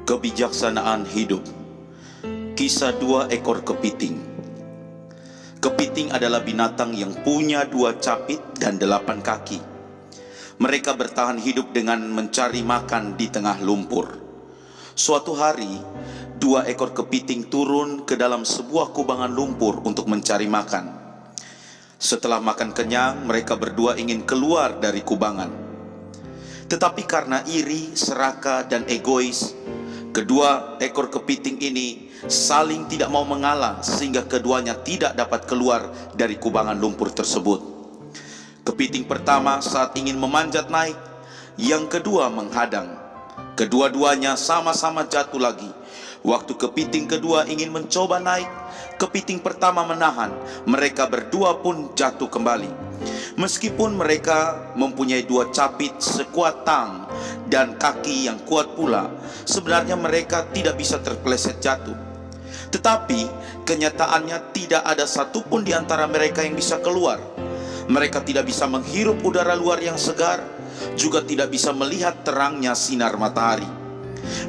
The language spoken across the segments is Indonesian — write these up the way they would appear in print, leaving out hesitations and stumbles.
Kebijaksanaan hidup. Kisah dua ekor kepiting. Kepiting adalah binatang yang punya 2 capit dan 8 kaki. Mereka bertahan hidup dengan mencari makan di tengah lumpur. Suatu hari, 2 ekor kepiting turun ke dalam sebuah kubangan lumpur untuk mencari makan. Setelah makan kenyang, mereka berdua ingin keluar dari kubangan. Tetapi karena iri, serakah, dan egois, kedua ekor kepiting ini saling tidak mau mengalah, sehingga keduanya tidak dapat keluar dari kubangan lumpur tersebut. Kepiting pertama saat ingin memanjat naik, yang kedua menghadang. Kedua-duanya sama-sama jatuh lagi. Waktu kepiting kedua ingin mencoba naik, kepiting pertama menahan. Mereka berdua pun jatuh kembali. Meskipun mereka mempunyai 2 capit sekuat tang dan kaki yang kuat pula, sebenarnya mereka tidak bisa terpeleset jatuh. Tetapi kenyataannya tidak ada satupun di antara mereka yang bisa keluar. Mereka tidak bisa menghirup udara luar yang segar, juga tidak bisa melihat terangnya sinar matahari.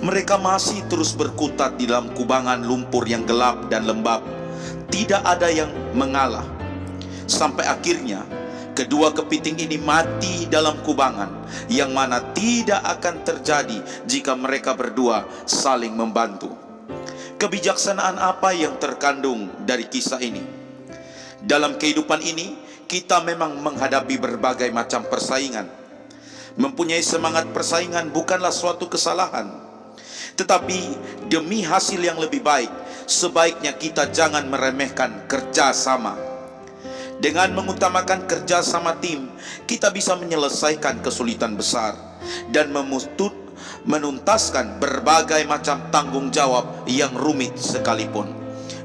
Mereka masih terus berkutat di dalam kubangan lumpur yang gelap dan lembab. Tidak ada yang mengalah. Sampai akhirnya kedua kepiting ini mati dalam kubangan, yang mana tidak akan terjadi jika mereka berdua saling membantu. Kebijaksanaan apa yang terkandung dari kisah ini? Dalam kehidupan ini, kita memang menghadapi berbagai macam persaingan. Mempunyai semangat persaingan bukanlah suatu kesalahan. Tetapi demi hasil yang lebih baik, sebaiknya kita jangan meremehkan kerjasama. Dengan mengutamakan kerjasama tim, kita bisa menyelesaikan kesulitan besar dan menuntaskan berbagai macam tanggung jawab yang rumit sekalipun.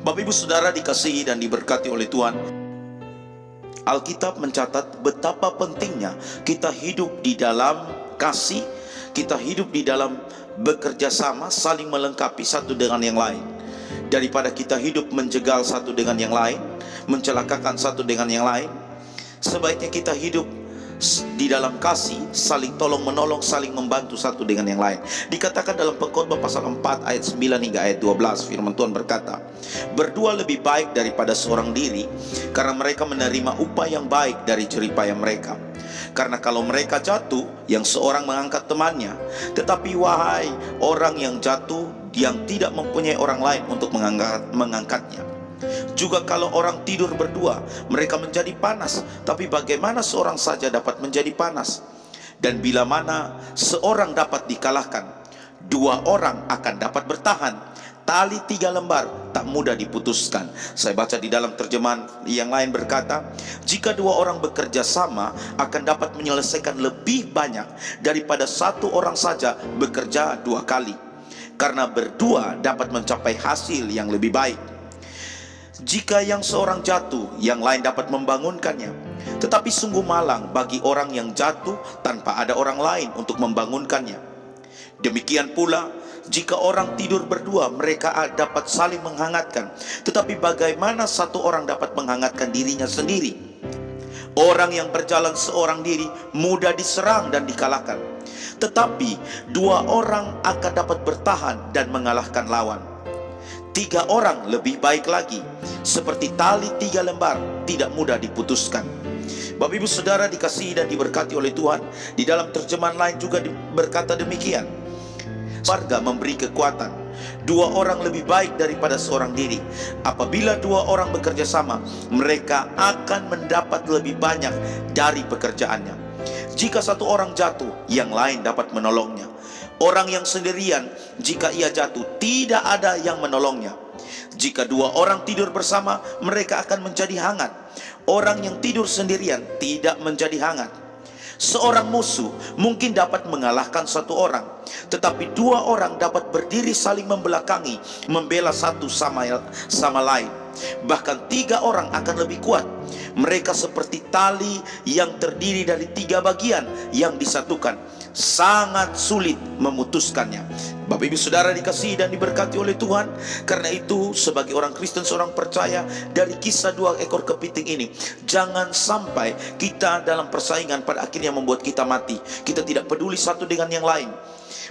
Bapak Ibu Saudara dikasihi dan diberkati oleh Tuhan, Alkitab mencatat betapa pentingnya kita hidup di dalam kasih, kita hidup di dalam bekerja sama, saling melengkapi satu dengan yang lain. Daripada kita hidup menjegal satu dengan yang lain, mencelakakan satu dengan yang lain, sebaiknya kita hidup di dalam kasih, saling tolong menolong, saling membantu satu dengan yang lain. Dikatakan dalam Pengkhotbah pasal 4 ayat 9 hingga ayat 12, firman Tuhan berkata, "Berdua lebih baik daripada seorang diri, karena mereka menerima upah yang baik dari jeripaya mereka. Karena kalau mereka jatuh, yang seorang mengangkat temannya. Tetapi wahai orang yang jatuh, yang tidak mempunyai orang lain untuk mengangkatnya. Juga kalau orang tidur berdua, mereka menjadi panas. Tapi bagaimana seorang saja dapat menjadi panas? Dan bila mana seorang dapat dikalahkan, 2 orang akan dapat bertahan. Tali 3 lembar tak mudah diputuskan." Saya baca di dalam terjemahan yang lain berkata, "Jika 2 orang bekerja sama, akan dapat menyelesaikan lebih banyak daripada 1 orang saja bekerja 2 kali. Karena berdua dapat mencapai hasil yang lebih baik. Jika yang seorang jatuh, yang lain dapat membangunkannya. Tetapi sungguh malang bagi orang yang jatuh tanpa ada orang lain untuk membangunkannya. Demikian pula, jika orang tidur berdua, mereka dapat saling menghangatkan. Tetapi bagaimana 1 orang dapat menghangatkan dirinya sendiri? Orang yang berjalan seorang diri mudah diserang dan dikalahkan. Tetapi 2 orang akan dapat bertahan dan mengalahkan lawan. 3 orang lebih baik lagi, seperti tali 3 lembar tidak mudah diputuskan." Bapak Ibu Saudara dikasihi dan diberkati oleh Tuhan, di dalam terjemahan lain juga berkata demikian, "Warga memberi kekuatan. 2 orang lebih baik daripada seorang diri. Apabila 2 orang bekerja sama, mereka akan mendapat lebih banyak dari pekerjaannya. Jika 1 orang jatuh, yang lain dapat menolongnya. Orang yang sendirian, jika ia jatuh, tidak ada yang menolongnya. Jika 2 orang tidur bersama, mereka akan menjadi hangat. Orang yang tidur sendirian tidak menjadi hangat. Seorang musuh mungkin dapat mengalahkan 1 orang, tetapi 2 orang dapat berdiri saling membelakangi, membela satu sama lain. Bahkan 3 orang akan lebih kuat. Mereka seperti tali yang terdiri dari 3 bagian yang disatukan. Sangat sulit memutuskannya." Bapak Ibu Saudara dikasihi dan diberkati oleh Tuhan, karena itu sebagai orang Kristen, seorang percaya, dari kisah 2 ekor kepiting ini, jangan sampai kita dalam persaingan pada akhirnya membuat kita mati. Kita tidak peduli satu dengan yang lain.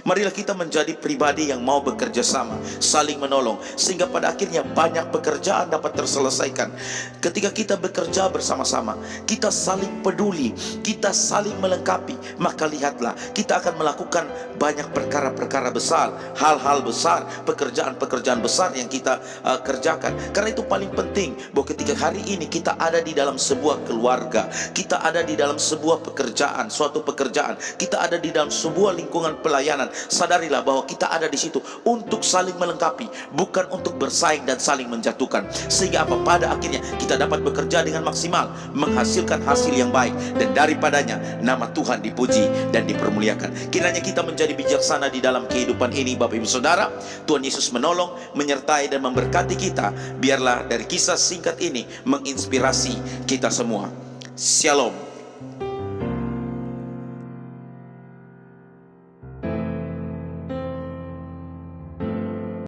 Marilah kita menjadi pribadi yang mau bekerja sama, saling menolong, sehingga pada akhirnya banyak pekerjaan dapat terselesaikan. Ketika kita bekerja bersama-sama, kita saling peduli, kita saling melengkapi, maka lihatlah, kita akan melakukan banyak perkara-perkara besar, hal-hal besar, pekerjaan-pekerjaan besar yang kita kerjakan. Karena itu paling penting bahwa ketika hari ini kita ada di dalam sebuah keluarga, kita ada di dalam sebuah pekerjaan, suatu pekerjaan, kita ada di dalam sebuah lingkungan pelayanan, sadarilah bahwa kita ada di situ untuk saling melengkapi, bukan untuk bersaing dan saling menjatuhkan. Sehingga apa, pada akhirnya kita dapat bekerja dengan maksimal, menghasilkan hasil yang baik, dan daripadanya nama Tuhan dipuji dan dipermuliakan. Kiranya kita menjadi bijaksana di dalam kehidupan ini, Bapak Ibu Saudara. Tuhan Yesus menolong, menyertai dan memberkati kita. Biarlah dari kisah singkat ini menginspirasi kita semua. Shalom.